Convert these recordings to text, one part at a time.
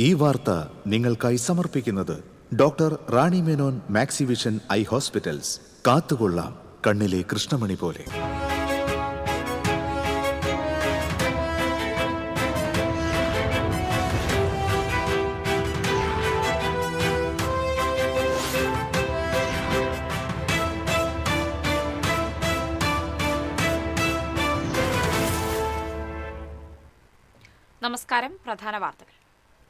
ഈ വാർത്ത നിങ്ങൾക്കായി സമർപ്പിക്കുന്നത് doctor Rani Menon Maxivision I hospitals. കാത്തുകൊള്ളാം കണ്ണിലെ കൃഷ്ണമണി പോലെ. നമസ്കാരം.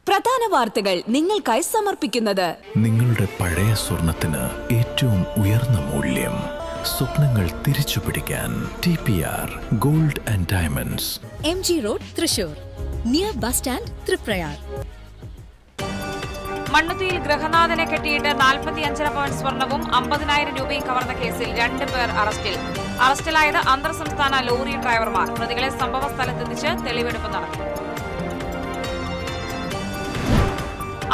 പ്രധാന വാർത്തകൾ നിങ്ങൾക്കായി സമർപ്പിക്കുന്നത് നിങ്ങളുടെ പഴയ സ്വർണത്തിന് ഏറ്റവും ഉയർന്ന മൂല്യം. സ്വപ്നങ്ങൾ തിരിച്ചു പിടിക്കാൻ TPR gold and diamonds, MG road, Thrissur, near bus stand, Triprayar. മണ്ണുത്തിയിൽ ഗൃഹനാഥനെ കെട്ടിയിട്ട് 45 പവൻ സ്വർണവും 50,000 രൂപയും കവർന്ന കേസിൽ 2 പേർ അറസ്റ്റിൽ. അറസ്റ്റിലായത് അന്തർ സംസ്ഥാന ലോറി ഡ്രൈവർമാർ. പ്രതികളെ സംഭവ സ്ഥലത്തെത്തിച്ച് തെളിവെടുപ്പ് നടത്തി.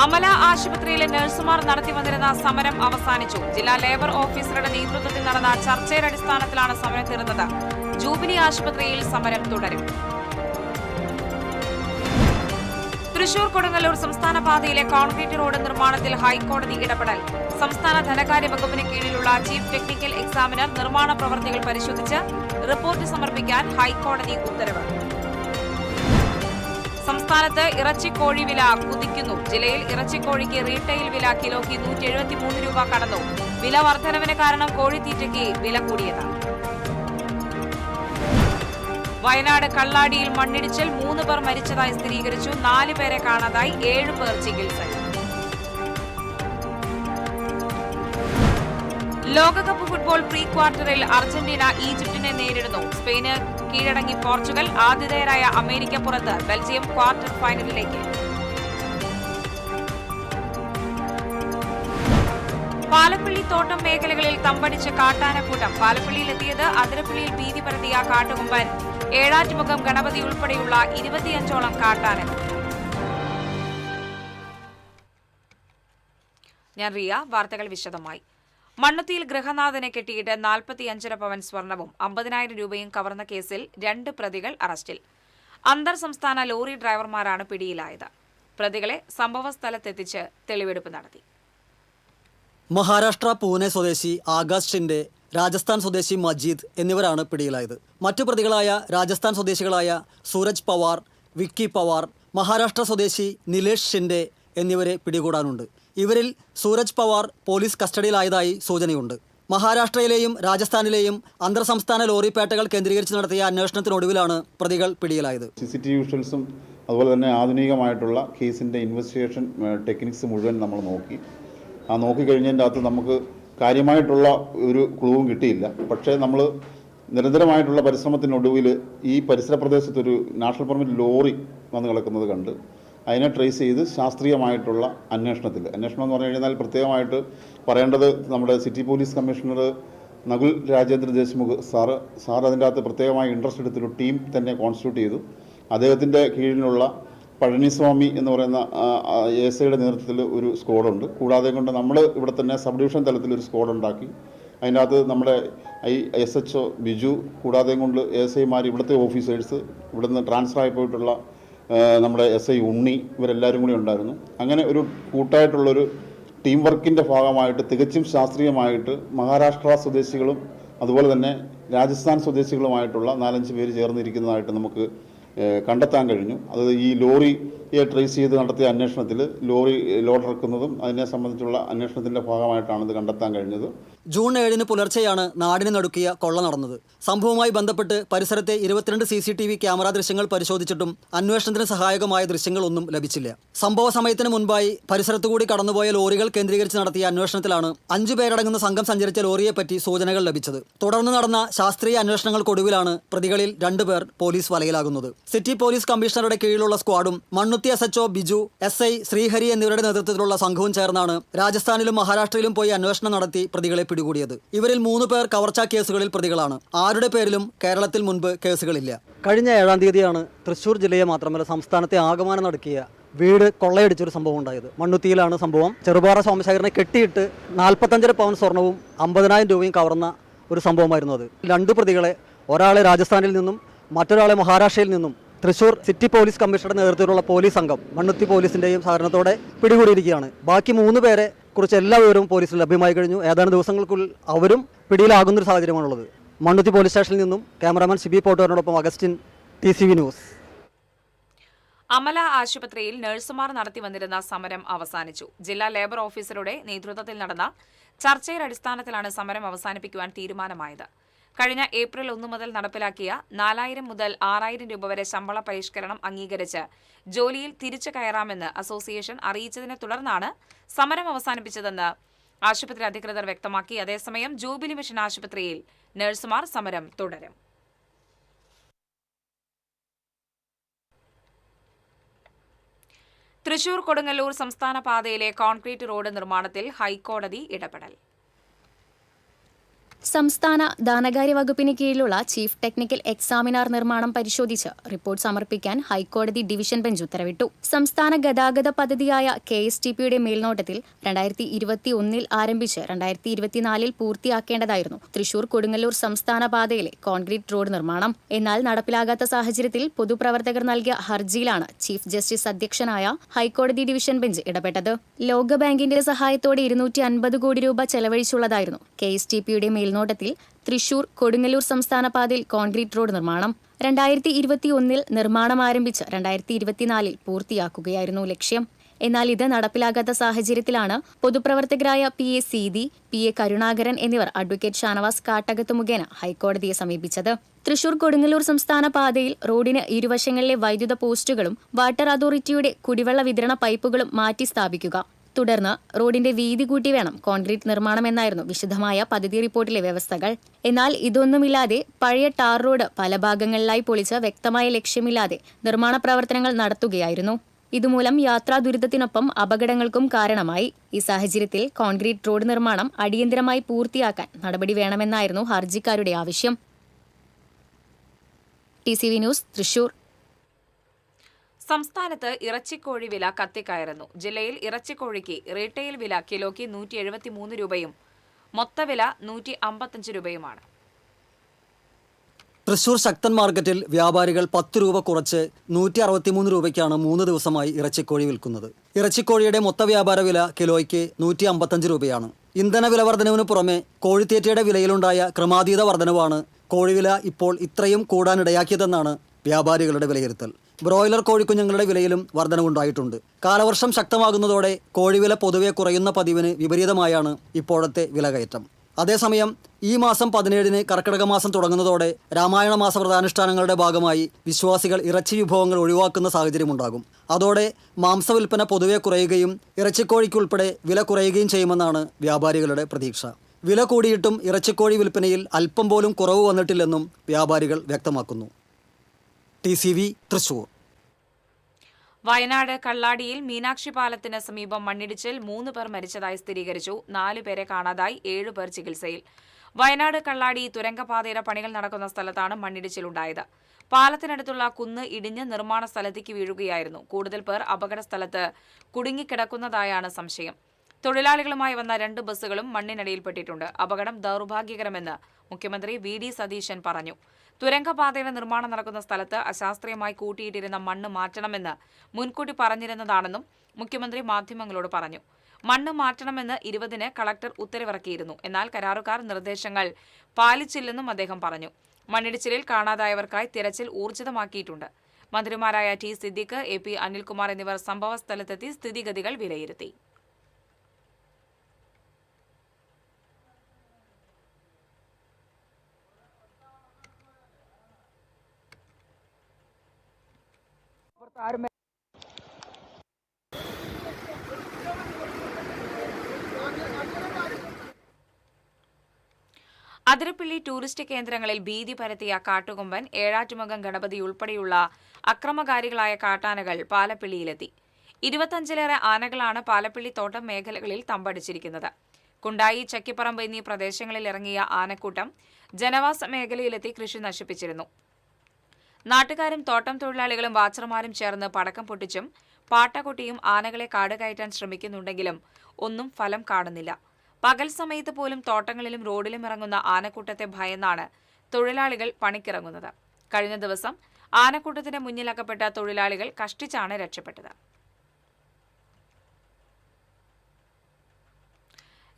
അമല ആശുപത്രിയിലെ നഴ്സുമാർ നടത്തിവന്നിരുന്ന സമരം അവസാനിച്ചു. ജില്ലാ ലേബർ ഓഫീസറുടെ നേതൃത്വത്തിൽ നടന്ന ചർച്ചയുടെ അടിസ്ഥാനത്തിലാണ് സമരം തീർന്നത്. ജൂബിലി ആശുപത്രിയിൽ സമരം തുടരും. തൃശൂർ കൊടുങ്ങല്ലൂർ സംസ്ഥാന പാതയിലെ കോൺക്രീറ്റ് റോഡ് നിർമ്മാണത്തിൽ ഹൈക്കോടതി ഇടപെടൽ. സംസ്ഥാന ധനകാര്യ വകുപ്പിന് കീഴിലുള്ള ചീഫ് ടെക്നിക്കൽ എക്സാമിനർ നിർമ്മാണ പ്രവൃത്തികൾ പരിശോധിച്ച് റിപ്പോർട്ട് സമർപ്പിക്കാൻ ഹൈക്കോടതി ഉത്തരവ്. സംസ്ഥാനത്ത് ഇറച്ചിക്കോഴി വില കുതിക്കുന്നു. ജില്ലയിൽ ഇറച്ചിക്കോഴിക്ക് റീറ്റെയിൽ വില കിലോയ്ക്ക് 173 രൂപ കടന്നു. വില വർധനവിന് കാരണം കോഴിത്തീറ്റയ്ക്ക് വില കൂടിയതാണ്. വയനാട് കള്ളാടിയിൽ മണ്ണിടിച്ചിൽ 3 പേർ മരിച്ചതായി സ്ഥിരീകരിച്ചു. 4 പേരെ കാണാതായി, 7 പേർ ചികിത്സയിൽ. ലോകകപ്പ് ഫുട്ബോൾ പ്രീ ക്വാർട്ടറിൽ അർജന്റീന ഈജിപ്തിനെ നേരിടുന്നു. സ്പെയിന് കീഴടങ്ങി പോർച്ചുഗൽ. ആതിഥേയരായ അമേരിക്ക പുറത്ത്. ബെൽജിയം ക്വാർട്ടർ ഫൈനലിലേക്ക്. പാലപ്പള്ളി തോട്ടം മേഖലകളിൽ തമ്പടിച്ച് കാട്ടാനക്കൂട്ടം. പാലപ്പള്ളിയിലെത്തിയത് അതിരപ്പള്ളിയിൽ ഭീതി പരത്തിയ കാട്ടുകൊമ്പൻ. ഏഴാറ്റുമുഖം ഗണപതി ഉൾപ്പെടെയുള്ള 25ഓളം കാട്ടാനകൾ. ഞാൻ റിയ. വാർത്തകൾ വിശദമായി. മണ്ണുത്തിയിൽ ഗൃഹനാഥനെ കെട്ടിയിട്ട് 45 പവൻ സ്വർണവും 50,000 രൂപയും കവർന്ന കേസിൽ 2 പ്രതികൾ അറസ്റ്റിൽ. അന്തർ സംസ്ഥാന ലോറി ഡ്രൈവർമാരാണ് പിടിയിലായത്. പ്രതികളെ സംഭവ സ്ഥലത്തെത്തിച്ച് തെളിവെടുപ്പ് നടത്തി. മഹാരാഷ്ട്ര പൂനെ സ്വദേശി ആകാശ് ഷിൻഡെ, രാജസ്ഥാൻ സ്വദേശി മജീദ് എന്നിവരാണ് പിടിയിലായത്. മറ്റു പ്രതികളായ രാജസ്ഥാൻ സ്വദേശികളായ സൂരജ് പവാർ, വിക്കി പവാർ, മഹാരാഷ്ട്ര സ്വദേശി നിലേഷ് ഷിൻഡെ എന്നിവരെ പിടികൂടാനുണ്ട്. ഇവരിൽ സൂരജ് പവാർ പോലീസ് കസ്റ്റഡിയിലായതായി സൂചനയുണ്ട്. മഹാരാഷ്ട്രയിലെയും രാജസ്ഥാനിലെയും അന്തർ സംസ്ഥാന ലോറിപ്പേട്ടകൾ കേന്ദ്രീകരിച്ച് നടത്തിയ അന്വേഷണത്തിനൊടുവിലാണ് പ്രതികൾ പിടിയിലായത്. CCTV വിഷ്വൽസും അതുപോലെ തന്നെ ആധുനികമായിട്ടുള്ള കേസിൻ്റെ ഇൻവെസ്റ്റിഗേഷൻ ടെക്നിക്സ് മുഴുവൻ നമ്മൾ നോക്കി. നോക്കിക്കഴിഞ്ഞതിൻ്റെ അകത്ത് നമുക്ക് കാര്യമായിട്ടുള്ള ഒരു ക്ലൂവും കിട്ടിയില്ല. പക്ഷേ നമ്മൾ നിരന്തരമായിട്ടുള്ള പരിശ്രമത്തിനൊടുവിൽ ഈ പരിസര പ്രദേശത്തൊരു നാഷണൽ പെർമിറ്റ് ലോറി വന്ന് കിടക്കുന്നത് കണ്ട് അതിനെ ട്രേസ് ചെയ്ത് ശാസ്ത്രീയമായിട്ടുള്ള അന്വേഷണം എന്ന് പറഞ്ഞു കഴിഞ്ഞാൽ പ്രത്യേകമായിട്ട് പറയേണ്ടത് നമ്മുടെ city police commissioner Nakul Rajendra Deshmukh sir അതിൻ്റെ അകത്ത് പ്രത്യേകമായി ഇൻട്രസ്റ്റ് എടുത്തൊരു ടീം തന്നെ കോൺസ്റ്റിറ്റ്യൂട്ട് ചെയ്തു. അദ്ദേഹത്തിൻ്റെ കീഴിലുള്ള പഴനിസ്വാമി എന്ന് പറയുന്ന ASIയുടെ നേതൃത്വത്തിൽ ഒരു സ്ക്വാഡുണ്ട്. കൂടാതെ കൊണ്ട് നമ്മൾ ഇവിടെ തന്നെ സബ് ഡിവിഷൻ തലത്തിലൊരു സ്ക്വാഡ് ഉണ്ടാക്കി. അതിൻ്റെ അകത്ത് നമ്മുടെ SHO ബിജു, കൂടാതെ കൊണ്ട് ASIമാർ, ഇവിടുത്തെ ഓഫീസേഴ്സ്, ഇവിടുന്ന് ട്രാൻസ്ഫർ ആയി പോയിട്ടുള്ള നമ്മുടെ SI ഉണ്ണി, ഇവരെല്ലാവരും കൂടി ഉണ്ടായിരുന്നു. അങ്ങനെ ഒരു കൂട്ടായിട്ടുള്ളൊരു ടീം വർക്കിൻ്റെ ഭാഗമായിട്ട് തികച്ചും ശാസ്ത്രീയമായിട്ട് മഹാരാഷ്ട്ര സ്വദേശികളും അതുപോലെ തന്നെ രാജസ്ഥാൻ സ്വദേശികളുമായിട്ടുള്ള 4-5 പേര് ചേർന്നിരിക്കുന്നതായിട്ട് നമുക്ക് കണ്ടെത്താൻ കഴിഞ്ഞു. അത് ഈ ലോറിയെ ട്രേസ് ചെയ്ത് നടത്തിയ അന്വേഷണത്തിൽ ലോറി ലോഡിറക്കുന്നതും അതിനെ സംബന്ധിച്ചുള്ള അന്വേഷണത്തിൻ്റെ ഭാഗമായിട്ടാണ് ഇത് കണ്ടെത്താൻ കഴിഞ്ഞത്. ജൂൺ 7 പുലർച്ചെയാണ് നാടിന് നടുക്കിയ കൊള്ള നടന്നത്. സംഭവവുമായി ബന്ധപ്പെട്ട് പരിസരത്തെ 22 CCTV ക്യാമറ ദൃശ്യങ്ങൾ പരിശോധിച്ചിട്ടും അന്വേഷണത്തിന് സഹായകമായ ദൃശ്യങ്ങളൊന്നും ലഭിച്ചില്ല. സംഭവ സമയത്തിന് മുൻപായി പരിസരത്തുകൂടി കടന്നുപോയ ലോറികൾ കേന്ദ്രീകരിച്ച് നടത്തിയ അന്വേഷണത്തിലാണ് 5 പേരടങ്ങുന്ന സംഘം സഞ്ചരിച്ച ലോറിയെപ്പറ്റി സൂചനകൾ ലഭിച്ചത്. തുടർന്ന് നടന്ന ശാസ്ത്രീയ അന്വേഷണങ്ങൾക്കൊടുവിലാണ് പ്രതികളിൽ 2 പേർ പോലീസ് വലയിലാകുന്നത്. സിറ്റി പോലീസ് കമ്മീഷണറുടെ കീഴിലുള്ള സ്ക്വാഡും മണ്ണുത്തി SHO ബിജു, SI ശ്രീഹരി എന്നിവരുടെ നേതൃത്വത്തിലുള്ള സംഘവും ചേർന്നാണ് രാജസ്ഥാനിലും മഹാരാഷ്ട്രയിലും പോയി അന്വേഷണം നടത്തി പ്രതികളെ പിടികൂടിയത്. ഇവരിൽ 3 പേർ കവർച്ചാ കേസുകളിൽ പ്രതികളാണ്. ആരുടെ പേരിലും കേരളത്തിൽ മുൻപ് കേസുകളില്ല. കഴിഞ്ഞ 7-ാം തീയതിയാണ് തൃശൂർ ജില്ലയെ മാത്രമല്ല സംസ്ഥാനത്തെ ആകമാനം നടക്കിയ വീട് കൊള്ളയടിച്ചൊരു സംഭവം ഉണ്ടായത്. മണ്ണുത്തിയിലാണ് സംഭവം. ചെറുപാറ സോമശേഖരനെ കെട്ടിയിട്ട് 45 പവൻ സ്വർണവും 50,000 രൂപയും കവർന്ന ഒരു സംഭവമായിരുന്നു അത്. 2 പ്രതികളെ, ഒരാളെ രാജസ്ഥാനിൽ നിന്നും മറ്റൊരാളെ മഹാരാഷ്ട്രയിൽ നിന്നും തൃശൂർ സിറ്റി പോലീസ് കമ്മീഷണറുടെ നേതൃത്വത്തിലുള്ള പോലീസ് സംഘം മണ്ണുത്തി പോലീസിൻ്റെയും സഹകരണത്തോടെ പിടികൂടിയിരിക്കുകയാണ്. ബാക്കി 3 പേരെ കുറിച്ച് എല്ലാ വിവരവും പോലീസിൽ ലഭ്യമായി കഴിഞ്ഞു. ഏതാനും ദിവസങ്ങൾക്കുള്ളിൽ അവരും പിടിയിലാകുന്നൊരു സാഹചര്യമാണുള്ളത്. മണ്ണുത്തി പോലീസ് സ്റ്റേഷനിൽ നിന്നും ക്യാമറാമാൻ സിബി പോട്ടോറിനോടൊപ്പം അഗസ്റ്റിൻ, TCV ന്യൂസ്. അമല ആശുപത്രിയിൽ നഴ്സുമാർ നടത്തിവന്നിരുന്ന സമരം അവസാനിച്ചു. ജില്ലാ ലേബർ ഓഫീസറുടെ നേതൃത്വത്തിൽ നടന്ന ചർച്ചയുടെ അടിസ്ഥാനത്തിലാണ് സമരം അവസാനിപ്പിക്കുവാൻ തീരുമാനമായത്. കഴിഞ്ഞ ഏപ്രിൽ 1 മുതൽ നടപ്പിലാക്കിയ 4000 മുതൽ 6000 രൂപ വരെ ശമ്പള പരിഷ്കരണം അംഗീകരിച്ച് ജോലിയിൽ തിരിച്ചു കയറാമെന്ന് അസോസിയേഷൻ അറിയിച്ചതിനെ തുടർന്നാണ് സമരം അവസാനിപ്പിച്ചതെന്ന് ആശുപത്രി അധികൃതർ വ്യക്തമാക്കി. അതേസമയം ജൂബിലി മിഷൻ ആശുപത്രിയിൽ നഴ്സുമാർ സമരം തുടരും. തൃശൂർ കൊടുങ്ങല്ലൂർ സംസ്ഥാന പാതയിലെ കോൺക്രീറ്റ് റോഡ് നിർമ്മാണത്തിൽ ഹൈക്കോടതി ഇടപെടൽ. സംസ്ഥാന ധനകാര്യ വകുപ്പിന് കീഴിലുള്ള ചീഫ് ടെക്നിക്കൽ എക്സാമിനർ നിർമ്മാണം പരിശോധിച്ച് റിപ്പോർട്ട് സമർപ്പിക്കാൻ ഹൈക്കോടതി ഡിവിഷൻ ബെഞ്ച് ഉത്തരവിട്ടു. സംസ്ഥാന ഗതാഗത പദ്ധതിയായ KSTPയുടെ മേൽനോട്ടത്തിൽ 2021 ആരംഭിച്ച് 2024 പൂർത്തിയാക്കേണ്ടതായിരുന്നു തൃശൂർ കൊടുങ്ങല്ലൂർ സംസ്ഥാന പാതയിലെ കോൺക്രീറ്റ് റോഡ് നിർമ്മാണം. എന്നാൽ നടപ്പിലാകാത്ത സാഹചര്യത്തിൽ പൊതുപ്രവർത്തകർ നൽകിയ ഹർജിയിലാണ് ചീഫ് ജസ്റ്റിസ് അധ്യക്ഷനായ ഹൈക്കോടതി ഡിവിഷൻ ബെഞ്ച് ഇടപെട്ടത്. ലോകബാങ്കിന്റെ സഹായത്തോടെ 250 കോടി രൂപ ചെലവഴിച്ചുള്ളതായിരുന്നു KSTPയുടെ മേൽനോട്ടത്തിൽ തൃശൂർ കൊടുങ്ങല്ലൂർ സംസ്ഥാന പാതയിൽ കോൺക്രീറ്റ് റോഡ് നിർമ്മാണം. 2021 നിർമ്മാണം ആരംഭിച്ച് 2024 പൂർത്തിയാക്കുകയായിരുന്നു ലക്ഷ്യം. എന്നാൽ ഇത് നടപ്പിലാകാത്ത സാഹചര്യത്തിലാണ് പൊതുപ്രവർത്തകരായ PA സീതി, PA കരുണാകരൻ എന്നിവർ അഡ്വക്കേറ്റ് ഷാനവാസ് കാട്ടകത്ത് മുഖേന ഹൈക്കോടതിയെ സമീപിച്ചത്. തൃശൂർ കൊടുങ്ങല്ലൂർ സംസ്ഥാന പാതയിൽ റോഡിന് ഇരുവശങ്ങളിലെ വൈദ്യുത പോസ്റ്റുകളും വാട്ടർ അതോറിറ്റിയുടെ കുടിവെള്ള വിതരണ പൈപ്പുകളും മാറ്റി സ്ഥാപിക്കുക. തുടർന്ന് റോഡിന്റെ വീതി കൂട്ടി വേണം കോൺക്രീറ്റ് നിർമ്മാണം എന്നായിരുന്നു വിശദമായ പദ്ധതി റിപ്പോർട്ടിലെ വ്യവസ്ഥകൾ. എന്നാൽ ഇതൊന്നുമില്ലാതെ പഴയ ടാർ റോഡ് പല ഭാഗങ്ങളിലായി പൊളിച്ച് വ്യക്തമായ ലക്ഷ്യമില്ലാതെ നിർമ്മാണ പ്രവർത്തനങ്ങൾ നടത്തുകയായിരുന്നു. ഇതുമൂലം യാത്രാ ദുരിതത്തിനൊപ്പം അപകടങ്ങൾക്കും കാരണമായി. ഈ സാഹചര്യത്തിൽ കോൺക്രീറ്റ് റോഡ് നിർമ്മാണം അടിയന്തരമായി പൂർത്തിയാക്കാൻ നടപടി വേണമെന്നായിരുന്നു ഹർജിക്കാരുടെ ആവശ്യം. TCV news, Thrissur. സംസ്ഥാനത്ത് ഇറച്ചിക്കോഴി വില കത്തിക്കയറുന്നു. ജില്ലയിൽ ഇറച്ചിക്കോഴിക്ക് റീറ്റെയിൽ വില കിലോയ്ക്ക് 173 രൂപയും മൊത്തവില 155 രൂപയുമാണ്. തൃശൂർ ശക്തൻ മാർക്കറ്റിൽ വ്യാപാരികൾ 10 രൂപ കുറച്ച് 163 രൂപയ്ക്കാണ് 3 ദിവസമായി ഇറച്ചിക്കോഴി വിൽക്കുന്നത്. ഇറച്ചിക്കോഴിയുടെ മൊത്ത വ്യാപാര വില കിലോയ്ക്ക് 155 രൂപയാണ്. ഇന്ധന വില വർധനവിന് പുറമെ കോഴിത്തീറ്റയുടെ വിലയിലുണ്ടായ ക്രമാതീത വർധനവാണ് കോഴിവില ഇപ്പോൾ ഇത്രയും കൂടാനിടയാക്കിയതെന്നാണ് വ്യാപാരികളുടെ വിലയിരുത്തൽ. ബ്രോയിലർ കോഴിക്കുഞ്ഞുങ്ങളുടെ വിലയിലും വർധനവുണ്ടായിട്ടുണ്ട്. കാലവർഷം ശക്തമാകുന്നതോടെ കോഴിവില പൊതുവെ കുറയുന്ന പതിവിന് വിപരീതമായാണ് ഇപ്പോഴത്തെ വിലകയറ്റം. അതേസമയം ഈ മാസം 17-ന് കർക്കിടക മാസം തുടങ്ങുന്നതോടെ രാമായണ മാസ വ്രതാനുഷ്ഠാനങ്ങളുടെ ഭാഗമായി വിശ്വാസികൾ ഇറച്ചി വിഭവങ്ങൾ ഒഴിവാക്കുന്ന സാഹചര്യമുണ്ടാകും. അതോടെ മാംസവിൽപ്പന പൊതുവെ കുറയുകയും ഇറച്ചിക്കോഴിക്കുൾപ്പെടെ വില കുറയുകയും ചെയ്യുമെന്നാണ് വ്യാപാരികളുടെ പ്രതീക്ഷ. വില കൂടിയിട്ടും ഇറച്ചിക്കോഴി വിൽപ്പനയിൽ അല്പം പോലും കുറവ് വന്നിട്ടില്ലെന്നും വ്യാപാരികൾ വ്യക്തമാക്കുന്നു. TCV തൃശൂർ. വയനാട് കള്ളാടിയിൽ മീനാക്ഷി പാലത്തിന് സമീപം മണ്ണിടിച്ചിൽ 3 പേർ മരിച്ചതായി സ്ഥിരീകരിച്ചു. 4 പേരെ കാണാതായി, 7 പേർ ചികിത്സയിൽ. വയനാട് കള്ളാടി തുരങ്കപാതയുടെ പണികൾ നടക്കുന്ന സ്ഥലത്താണ് മണ്ണിടിച്ചിലുണ്ടായത്. പാലത്തിനടുത്തുള്ള കുന്ന് ഇടിഞ്ഞ് നിർമ്മാണ സ്ഥലത്തേക്ക് വീഴുകയായിരുന്നു. കൂടുതൽ പേർ അപകട സ്ഥലത്ത് കുടുങ്ങിക്കിടക്കുന്നതായാണ് സംശയം. തൊഴിലാളികളുമായി വന്ന 2 ബസ്സുകളും മണ്ണിനടിയിൽപ്പെട്ടിട്ടുണ്ട്. അപകടം ദൗർഭാഗ്യകരമെന്ന് മുഖ്യമന്ത്രി VD സതീശൻ പറഞ്ഞു. തുരങ്കപാതയുടെ നിർമ്മാണം നടക്കുന്ന സ്ഥലത്ത് അശാസ്ത്രീയമായി കൂട്ടിയിട്ടിരുന്ന മണ്ണ് മാറ്റണമെന്ന് മുൻകൂട്ടി പറഞ്ഞിരുന്നതാണെന്നും മുഖ്യമന്ത്രി മാധ്യമങ്ങളോട് പറഞ്ഞു. മണ്ണ് മാറ്റണമെന്ന് 20-ന് കളക്ടർ ഉത്തരവിറക്കിയിരുന്നു. എന്നാൽ കരാറുകാർ നിർദ്ദേശങ്ങൾ പാലിച്ചില്ലെന്നും അദ്ദേഹം പറഞ്ഞു. മണ്ണിടിച്ചിലിൽ കാണാതായവർക്കായി തിരച്ചിൽ ഊർജിതമാക്കിയിട്ടുണ്ട്. മന്ത്രിമാരായ T സിദ്ദിഖ്, AP അനിൽകുമാർ എന്നിവർ സംഭവസ്ഥലത്തെത്തി സ്ഥിതിഗതികൾ വിലയിരുത്തി. അതിരപ്പള്ളി ടൂറിസ്റ്റ് കേന്ദ്രങ്ങളിൽ ഭീതി പരത്തിയ കാട്ടുകൊമ്പൻ, ഏഴാറ്റുമുഖം ഗണപതി ഉൾപ്പെടെയുള്ള അക്രമകാരികളായ കാട്ടാനകൾ പാലപ്പിള്ളിയിലെത്തി. 25-ലേറെ ആനകളാണ് പാലപ്പിള്ളി തോട്ടം മേഖലകളിൽ തമ്പടിച്ചിരിക്കുന്നത്. കുണ്ടായി, ചക്കിപ്പറമ്പ് എന്നീ പ്രദേശങ്ങളിൽ ഇറങ്ങിയ ആനക്കൂട്ടം ജനവാസ മേഖലയിലെത്തി കൃഷി നശിപ്പിച്ചിരുന്നു. നാട്ടുകാരും തോട്ടം തൊഴിലാളികളും വാച്ചർമാരും ചേർന്ന് പടക്കം പൊട്ടിച്ചും പാട്ടകൊട്ടിയും ആനകളെ കാടുകയറ്റാൻ ശ്രമിക്കുന്നുണ്ടെങ്കിലും ഒന്നും ഫലം കാണുന്നില്ല. പകൽ സമയത്ത് പോലും തോട്ടങ്ങളിലും റോഡിലും ഇറങ്ങുന്ന ആനക്കൂട്ടത്തെ ഭയന്നാണ് തൊഴിലാളികൾ പണിക്കിറങ്ങുന്നത്. കഴിഞ്ഞ ദിവസം ആനക്കൂട്ടത്തിന് മുന്നിലകപ്പെട്ട തൊഴിലാളികൾ കഷ്ടിച്ചാണ് രക്ഷപ്പെട്ടത്.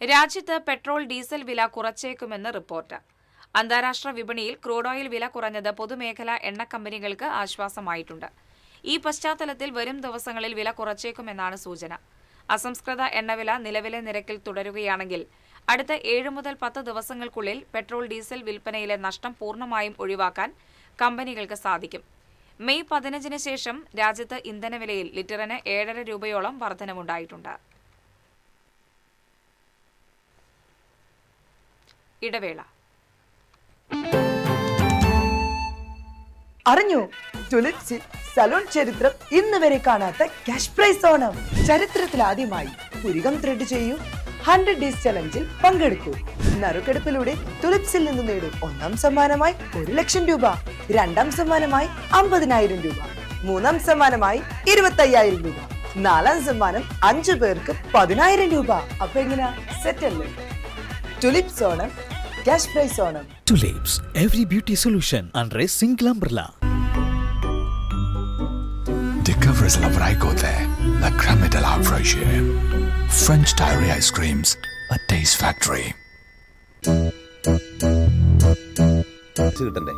രാജ്യത്ത് പെട്രോൾ ഡീസൽ വില കുറച്ചേക്കുമെന്ന് റിപ്പോർട്ട്. അന്താരാഷ്ട്ര വിപണിയിൽ ക്രൂഡ് ഓയിൽ വില കുറഞ്ഞത് പൊതുമേഖലാ എണ്ണ കമ്പനികൾക്ക് ആശ്വാസമായിട്ടുണ്ട്. ഈ പശ്ചാത്തലത്തിൽ വരും ദിവസങ്ങളിൽ വില കുറച്ചേക്കുമെന്നാണ് സൂചന. അസംസ്കൃത എണ്ണവില നിലവിലെ നിരക്കിൽ തുടരുകയാണെങ്കിൽ അടുത്ത 7 മുതൽ 10 ദിവസങ്ങൾക്കുള്ളിൽ പെട്രോൾ ഡീസൽ വിൽപ്പനയിലെ നഷ്ടം പൂർണ്ണമായും ഒഴിവാക്കാൻ കമ്പനികൾക്ക് സാധിക്കും. മെയ് 15-ന് ശേഷം രാജ്യത്ത് ഇന്ധനവിലയിൽ ലിറ്ററിന് 7.5 രൂപയോളം വർധനവുണ്ടായിട്ടുണ്ട്. ഇടവേള. അറിഞ്ഞു, ടുലിപ്സിൽ സലൂൺ ചരിത്രം ഇന്ന് വരെ കാണാത്ത ക്യാഷ് പ്രൈസ് ഓണം. ചരിത്രത്തിലാദ്യമായി പുരികം ത്രെഡ് ചെയ്യൂ, 100 ഡേയ്സ് ചലഞ്ചിൽ പങ്കെടുക്കൂ. നറുക്കെടുപ്പിലൂടെ ടുലിപ്സിൽ നിന്ന് നേടും 1ാം സമ്മാനമായി 1 ലക്ഷം രൂപ, 2ാം സമ്മാനമായി 50,000 രൂപ, 3ാം സമ്മാനമായി 25,000 രൂപ, 4ാം സമ്മാനം 5 പേർക്ക് 10,000 രൂപ. അപ്പൊ എങ്ങനെയാ, സെറ്റ് അല്ലേ? Tulips Onam, cash prize Onam. Tulips, every beauty solution under a single umbrella. Discover la Vraicote, la crème de la fraîcheur. French Diary Ice Creams, a taste factory. കിട്ടണ്ടേ?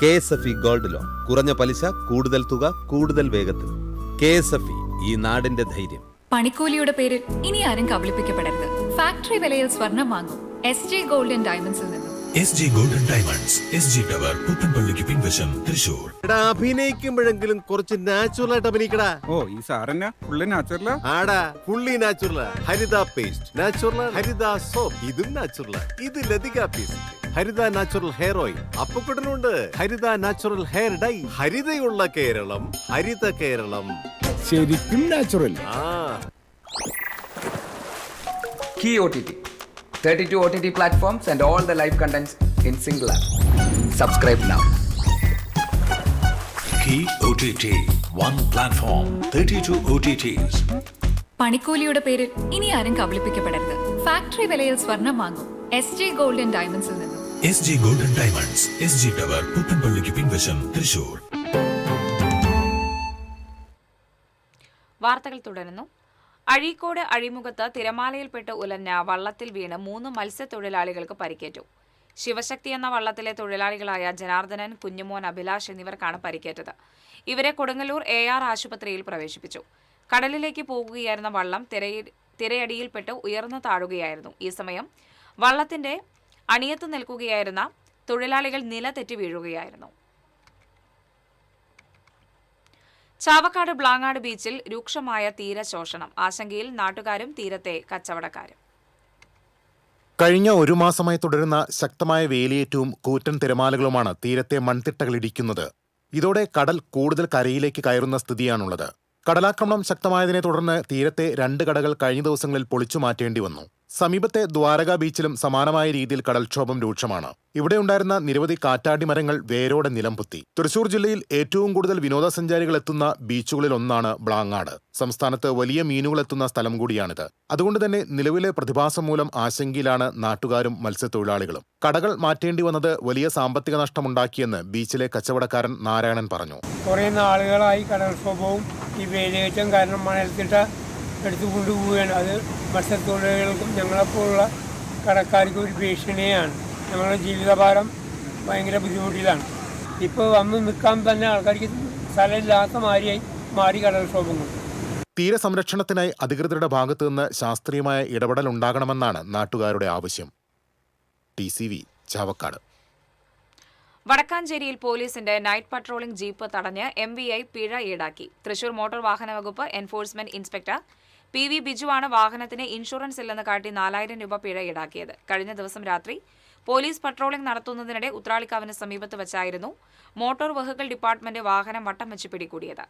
KSFE ഗോൾഡ് ലോൺ, കുറഞ്ഞ പലിശ, കൂടുതൽ തുക, കൂടുതൽ വേഗത്തിൽ. KSFE, ഈ നാടിന്റെ ധൈര്യം. പണിക്കൂലിയുടെ പേരിൽ ഇനി ആരും കബളിപ്പിക്കപ്പെടരുത്. ഫാക്ടറി വിലയിൽ സ്വർണം വാങ്ങും SJ ഗോൾഡ് ആൻഡ് ഡയമണ്ട്സിൽ നിന്നും. SJ Gold and Diamonds, SG Tower, പുത്തൻപള്ളിക്ക് പിൻവശം, തൃശൂർ. അഭിനയിക്കുമ്പോഴെങ്കിലും കുറച്ച് നാച്ചുറൽ ആയിട്ട് അഭിനയിക്കടാ. ഓ, ഈ സാറന്നെ ഫുള്ളി നാച്ചുറലാ? ആടാ, ഫുള്ളി നാച്ചുറലാ. ഹരിത പേസ്റ്റ് നാച്ചുറൽ, ഹരിത സോപ്പ് ഇതും നാച്ചുറൽ, ഇത് ലതിക പേസ്റ്റ്, ഹരിത നാച്ചുറൽ ഹെയർ ഓയിൽ, അപ്പക്കുട്ടനുണ്ട് ഹരിത natural hair dye. ഹരിതയുള്ള Keralam, Haritha Keralam, ശരിക്കും natural. Key OTT, 32 OTT platforms and all the live contents in single app. Subscribe now. Key OTT, one platform, 32 OTTs. പണിക്കൂലിയുടെ പേരിൽ ഇനി ആരും കബളിപ്പിക്കപ്പെടരുത്. Factory വിലയിൽ സ്വർണം വാങ്ങും SJ gold and ഡയമണ്ട്സിൽ നിന്നും. SJ Gold and Diamonds, SG Tower, പുത്തൻപള്ളിക്ക് പിൻവശം, തൃശൂർ. വാർത്തകൾ തുടരുന്നു. അഴീക്കോട് അഴിമുഖത്ത് തിരമാലയിൽപ്പെട്ട് ഉലഞ്ഞ വള്ളത്തിൽ വീണ് 3 മത്സ്യത്തൊഴിലാളികൾക്ക് പരിക്കേറ്റു. ശിവശക്തി എന്ന വള്ളത്തിലെ തൊഴിലാളികളായ ജനാർദ്ദനൻ, കുഞ്ഞുമോൻ, അഭിലാഷ് എന്നിവർക്കാണ് പരിക്കേറ്റത്. ഇവരെ കൊടുങ്ങല്ലൂർ AR ആശുപത്രിയിൽ പ്രവേശിപ്പിച്ചു. കടലിലേക്ക് പോകുകയായിരുന്ന വള്ളം തിരയടിയിൽപ്പെട്ട് ഉയർന്നു താഴുകയായിരുന്നു. ഈ സമയം വള്ളത്തിന്റെ അണിയത്ത് നിൽക്കുകയായിരുന്ന തൊഴിലാളികൾ നിലതെറ്റി വീഴുകയായിരുന്നു. ചാവക്കാട് ബ്ലാങ്ങാട് ബീച്ചിൽ രൂക്ഷമായ തീരശോഷണം. ആശങ്കയിൽ നാട്ടുകാരും തീരത്തെ കച്ചവടക്കാരും. കഴിഞ്ഞ 1 മാസമായി തുടരുന്ന ശക്തമായ വേലിയേറ്റവും കൂറ്റൻ തിരമാലകളുമാണ് തീരത്തെ മൺതിട്ടകൾ ഇടിക്കുന്നത്. ഇതോടെ കടൽ കൂടുതൽ കരയിലേക്ക് കയറുന്ന സ്ഥിതിയാണുള്ളത്. കടലാക്രമണം ശക്തമായതിനെ തുടർന്ന് തീരത്തെ 2 കടകൾ കഴിഞ്ഞ ദിവസങ്ങളിൽ പൊളിച്ചു മാറ്റേണ്ടി വന്നു. സമീപത്തെ ദ്വാരക ബീച്ചിലും സമാനമായ രീതിയിൽ കടൽക്ഷോഭം രൂക്ഷമാണ്. ഇവിടെയുണ്ടായിരുന്ന നിരവധി കാറ്റാടി മരങ്ങൾ വേരോടെ നിലംപൊത്തി. തൃശൂർ ജില്ലയിൽ ഏറ്റവും കൂടുതൽ വിനോദസഞ്ചാരികൾ എത്തുന്ന ബീച്ചുകളിൽ ഒന്നാണ് ബ്ലാങ്ങാട്. സംസ്ഥാനത്ത് വലിയ മീനുകൾ എത്തുന്ന സ്ഥലം കൂടിയാണിത്. അതുകൊണ്ട് തന്നെ നിലവിലെ പ്രതിഭാസം മൂലം ആശങ്കയിലാണ് നാട്ടുകാരും മത്സ്യത്തൊഴിലാളികളും. കടകൾ മാറ്റേണ്ടി വന്നത് വലിയ സാമ്പത്തിക നഷ്ടമുണ്ടാക്കിയെന്ന് ബീച്ചിലെ കച്ചവടക്കാരൻ നാരായണൻ പറഞ്ഞു. കുറെ നാളുകളായി കടൽക്ഷോഭവും ഈ വേലിയേറ്റം കാരണം മണൽത്തിട്ട എടുത്തു കൊണ്ടുപോവുകയാണ്. അത് മത്സ്യത്തൊഴിലാളികൾക്കും ഞങ്ങളെപ്പോലുള്ള കടക്കാർക്കും ഒരു ഭീഷണിയാണ്. ഞങ്ങളുടെ ജീവിതഭാരം ഭയങ്കര ബുദ്ധിമുട്ടിലാണ്. ഇപ്പോൾ വന്ന് നിൽക്കാൻ തന്നെ ആൾക്കാർക്ക് സ്ഥലമില്ലാത്ത മാറി കടൽക്ഷോഭങ്ങൾ. തീരസംരക്ഷണത്തിനായി അധികൃതരുടെ ഭാഗത്തുനിന്ന് ശാസ്ത്രീയമായ ഇടപെടൽ ഉണ്ടാകണമെന്നാണ് നാട്ടുകാരുടെ ആവശ്യം. TCV ചാവക്കാട്. വടക്കാഞ്ചേരിയിൽ പോലീസിന്റെ നൈറ്റ് പട്രോളിംഗ് ജീപ്പ് തടഞ്ഞ് MVI പിഴ ഈടാക്കി. തൃശൂർ മോട്ടോർ വാഹന വകുപ്പ് എൻഫോഴ്സ്മെന്റ് ഇൻസ്പെക്ടർ PV ബിജുവാണ് വാഹനത്തിന് ഇൻഷുറൻസ് ഇല്ലെന്ന് കാട്ടി 4,000 രൂപ പിഴ ഈടാക്കിയത്. കഴിഞ്ഞ ദിവസം രാത്രി പോലീസ് പട്രോളിംഗ് നടത്തുന്നതിനിടെ ഉത്രാളിക്കാവിന് സമീപത്ത് വെച്ചായിരുന്നു മോട്ടോർ വെഹിക്കിൾ ഡിപ്പാർട്ട്മെന്റ് വാഹനം വട്ടം വെച്ച് പിടികൂടിയത്.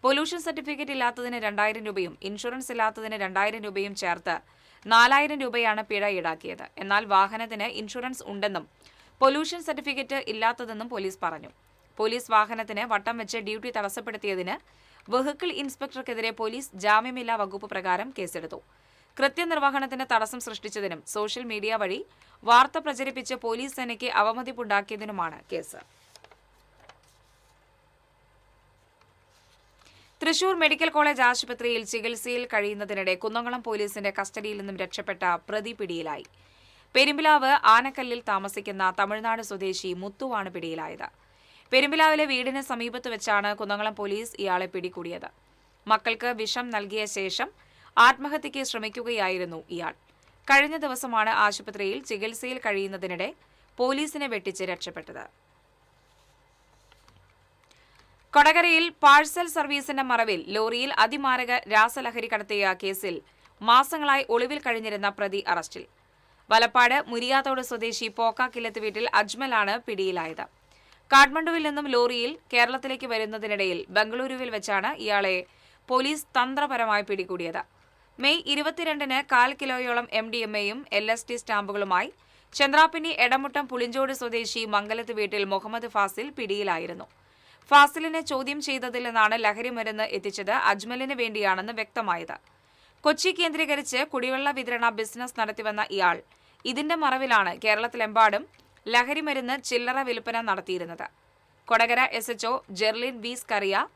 പൊല്യൂഷൻ സർട്ടിഫിക്കറ്റ് ഇല്ലാത്തതിന് 2,000 രൂപയും ഇൻഷുറൻസ് ഇല്ലാത്തതിന് 2,000 രൂപയും ചേർത്ത് 4,000 രൂപയാണ് പിഴ ഈടാക്കിയത്. എന്നാൽ വാഹനത്തിന് ഇൻഷുറൻസ് ഉണ്ടെന്നും പൊല്യൂഷൻ സർട്ടിഫിക്കറ്റ് ഇല്ലാത്തതെന്നും പോലീസ് പറഞ്ഞു. പോലീസ് വാഹനത്തിന് വട്ടം വെച്ച് ഡ്യൂട്ടി തടസ്സപ്പെടുത്തിയതിന് വെഹിക്കിൾ ഇൻസ്പെക്ടർക്കെതിരെ പോലീസ് ജാമ്യമില്ലാ വകുപ്പ് പ്രകാരം കേസെടുത്തു. കൃത്യനിർവഹണത്തിന് തടസ്സം സൃഷ്ടിച്ചതിനും സോഷ്യൽ മീഡിയ വഴി വാർത്ത പ്രചരിപ്പിച്ച് പോലീസ് സേനയ്ക്ക് അവമതിപ്പുണ്ടാക്കിയതിനുമാണ് കേസ്. തൃശൂർ മെഡിക്കൽ കോളേജ് ആശുപത്രിയിൽ ചികിത്സയിൽ കഴിയുന്നതിനിടെ കുന്നംകുളം പോലീസിന്റെ കസ്റ്റഡിയിൽ നിന്നും രക്ഷപ്പെട്ട പ്രതി പിടിയിലായി. പെരുമ്പിലാവ് ആനക്കല്ലിൽ താമസിക്കുന്ന തമിഴ്നാട് സ്വദേശി മുത്തുവാണ് പിടിയിലായത്. പെരുമ്പിലാവിലെ വീടിന് സമീപത്ത് വെച്ചാണ് കുന്നംകുളം പോലീസ് ഇയാളെ പിടികൂടിയത്. മക്കൾക്ക് വിഷം നൽകിയ ശേഷം ആത്മഹത്യയ്ക്ക് ശ്രമിക്കുകയായിരുന്നു ഇയാൾ. കഴിഞ്ഞ ദിവസമാണ് ആശുപത്രിയിൽ ചികിത്സയിൽ കഴിയുന്നതിനിടെ പോലീസിനെ വെട്ടിച്ച് രക്ഷപ്പെട്ടത്. കൊടകരയിൽ പാഴ്സൽ സർവീസിന്റെ മറവിൽ ലോറിയിൽ അതിമാരക രാസലഹരി കടത്തിയ കേസിൽ മാസങ്ങളായി ഒളിവിൽ കഴിഞ്ഞിരുന്ന പ്രതി അറസ്റ്റിൽ. വലപ്പാട് മുരിയാത്തോട് സ്വദേശി പോക്കാക്കില്ലത്ത് വീട്ടിൽ അജ്മലാണ് പിടിയിലായത്. കാഠ്മണ്ഡുവിൽ നിന്നും ലോറിയിൽ കേരളത്തിലേക്ക് വരുന്നതിനിടയിൽ ബംഗളൂരുവിൽ വെച്ചാണ് ഇയാളെ പോലീസ് തന്ത്രപരമായി പിടികൂടിയത്. മെയ് 22-ന് 1/4 കിലോയോളം MDMAയും LSD സ്റ്റാമ്പുകളുമായി ചന്ദ്രാപ്പിനി എടമുട്ടം പുളിഞ്ചോട് സ്വദേശി മംഗലത്ത് വീട്ടിൽ മുഹമ്മദ് ഫാസിൽ പിടിയിലായിരുന്നു. ഫാസിലിനെ ചോദ്യം ചെയ്തതിൽ നിന്നാണ് ലഹരി മരുന്ന് എത്തിച്ചത് അജ്മലിന് വേണ്ടിയാണെന്ന് വ്യക്തമായത്. കൊച്ചി കേന്ദ്രീകരിച്ച് കുടിവെള്ള വിതരണ ബിസിനസ് നടത്തിവന്ന ഇയാൾ ഇതിന്റെ മറവിലാണ് കേരളത്തിലെമ്പാടും ലഹരി മരുന്ന് ചില്ലറ വിൽപ്പന നടത്തിയിരുന്നത്. Kodakara SHO Jerlin V Scaria,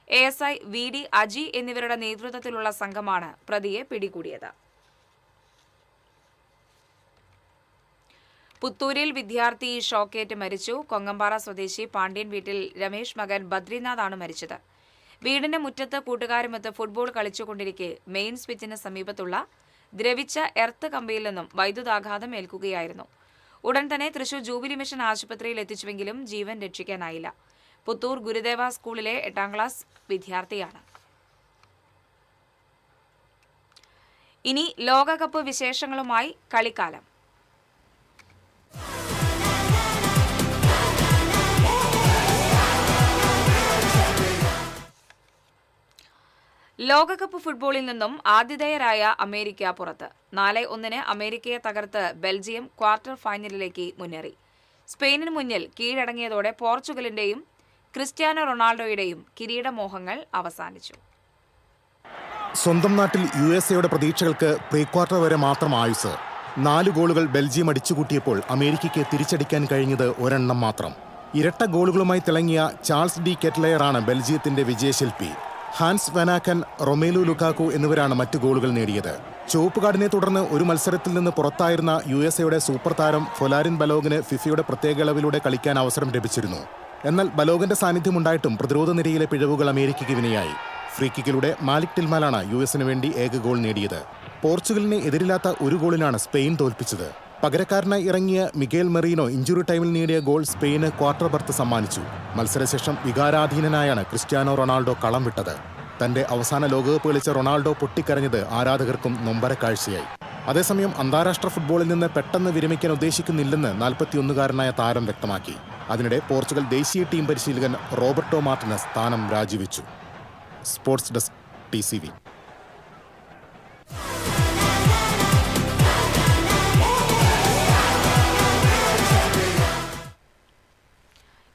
ASI VD Aji എന്നിവരുടെ നേതൃത്വത്തിലുള്ള സംഘമാണ് പ്രതിയെ പിടികൂടിയത്. പുത്തൂരിൽ വിദ്യാർത്ഥി ഷോക്കേറ്റ് മരിച്ചു. കൊങ്ങമ്പാറ സ്വദേശി പാണ്ഡ്യൻ വീട്ടിൽ രമേശ് മകൻ ബദ്രിനാഥാണ് മരിച്ചത്. വീടിന്റെ മുറ്റത്ത് കൂട്ടുകാരുമൊത്ത് ഫുട്ബോൾ കളിച്ചുകൊണ്ടിരിക്കെ മെയിൻ സ്വിച്ചിന് സമീപത്തുള്ള ദ്രവിച്ച എർത്ത് കമ്പിയിൽ നിന്നും വൈദ്യുതാഘാതം ഏൽക്കുകയായിരുന്നു. ഉടൻ തന്നെ തൃശൂർ ജൂബിലി മിഷൻ ആശുപത്രിയിൽ എത്തിച്ചുവെങ്കിലും ജീവൻ രക്ഷിക്കാനായില്ല. പുത്തൂർ ഗുരുദേവ സ്കൂളിലെ 8ാം ക്ലാസ് വിദ്യാർത്ഥിയാണ്. ഇനി ലോകകപ്പ് വിശേഷങ്ങളുമായി കളിക്കാലം. ലോകകപ്പ് ഫുട്ബോളിൽ നിന്നും ആതിഥേയരായ അമേരിക്ക പുറത്ത്. 4-1 അമേരിക്കയെ തകർത്ത് ബെൽജിയം ക്വാർട്ടർ ഫൈനലിലേക്ക് മുന്നേറി. സ്പെയിനിന് മുന്നിൽ കീഴടങ്ങിയതോടെ പോർച്ചുഗലിന്റെയും ക്രിസ്ത്യാനോ റൊണാൾഡോയുടെയും കിരീടമോഹങ്ങൾ അവസാനിച്ചു. സ്വന്തം നാട്ടിൽ USA പ്രതീക്ഷകൾക്ക് പ്രീ ക്വാർട്ടർ വരെ മാത്രം ആയുസ്. 4 ഗോളുകൾ ബെൽജിയം അടിച്ചുകൂട്ടിയപ്പോൾ അമേരിക്കയ്ക്ക് തിരിച്ചടിക്കാൻ കഴിഞ്ഞത് ഒരെണ്ണം മാത്രം. ഇരട്ട ഗോളുകളുമായി തിളങ്ങിയ ചാൾസ് ഡി കെറ്റ്ലെയറാണ് ബെൽജിയത്തിന്റെ വിജയശില്പി. ഹാൻസ് വനാക്കൻ, റൊമേലു ലുക്കാക്കു എന്നിവരാണ് മറ്റു ഗോളുകൾ നേടിയത്. ചുവപ്പ് കാർഡിനെ തുടർന്ന് ഒരു മത്സരത്തിൽ നിന്ന് പുറത്തായിരുന്ന USA സൂപ്പർ താരം ഫൊലാരിൻ ബലോഗിന് ഫിഫയുടെ പ്രത്യേക ഇളവിലൂടെ കളിക്കാൻ അവസരം ലഭിച്ചിരുന്നു. എന്നാൽ ബലോഗിന്റെ സാന്നിധ്യമുണ്ടായിട്ടും പ്രതിരോധ നിരയിലെ പിഴവുകൾ അമേരിക്കയ്ക്ക് വിനയായി. ഫ്രീ കിക്കിലൂടെ മാലിക് ടിൽമാലാണ് US വേണ്ടി ഏക ഗോൾ നേടിയത്. പോർച്ചുഗലിനെ എതിരില്ലാത്ത ഒരു ഗോളിനാണ് സ്പെയിൻ തോൽപ്പിച്ചത്. പകരക്കാരനായി ഇറങ്ങിയ മിഗേൽ മെറീനോ ഇഞ്ചുറി ടൈമിൽ നേടിയ ഗോൾ സ്പെയിന് ക്വാർട്ടർ ബർത്ത് സമ്മാനിച്ചു. മത്സരശേഷം വികാരാധീനനായാണ് ക്രിസ്ത്യാനോ റൊണാൾഡോ കളം വിട്ടത്. തന്റെ അവസാന ലോകകപ്പ് കളിച്ച റൊണാൾഡോ പൊട്ടിക്കരഞ്ഞത് ആരാധകർക്കും നൊമ്പര കാഴ്ചയായി. അതേസമയം അന്താരാഷ്ട്ര ഫുട്ബോളിൽ നിന്ന് പെട്ടെന്ന് വിരമിക്കാൻ ഉദ്ദേശിക്കുന്നില്ലെന്ന് 41-കാരനായ താരം വ്യക്തമാക്കി. അതിനിടെ പോർച്ചുഗൽ ദേശീയ ടീം പരിശീലകൻ റോബർട്ടോ മാർട്ടിനസ് സ്ഥാനം രാജിവെച്ചു. Sports desk TCV.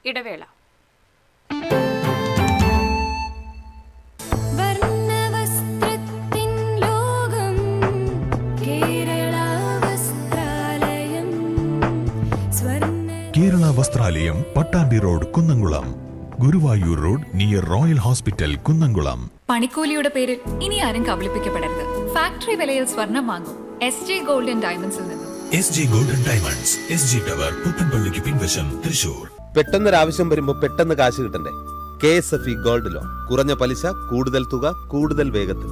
ഇടവേള. Kerala Vasthralayam, Pattambi road, Kunnamkulam. Guruvayur road near Royal Hospital, Kunnamkulam. പണിക്കൂലിയുടെ പേരിൽ ഇനി ആരും കബളിപ്പിക്കപ്പെടരുത്. ഫാക്ടറി വിലയിൽ സ്വർണം വാങ്ങും SJ ഗോൾഡ് ആൻഡ് ഡയമണ്ട്സിൽ നിന്നും. SJ golden diamonds, SG tower, പുത്തൻപള്ളിക്ക് പിൻവശം, തൃശൂർ. പെട്ടെന്നൊരാവശ്യം വരുമ്പോ പെട്ടെന്ന് കാശ് കിട്ടണ്ടേ? KSFE gold loan. കുറഞ്ഞ പലിശ, കൂടുതൽ തുക, കൂടുതൽ വേഗത്തിൽ.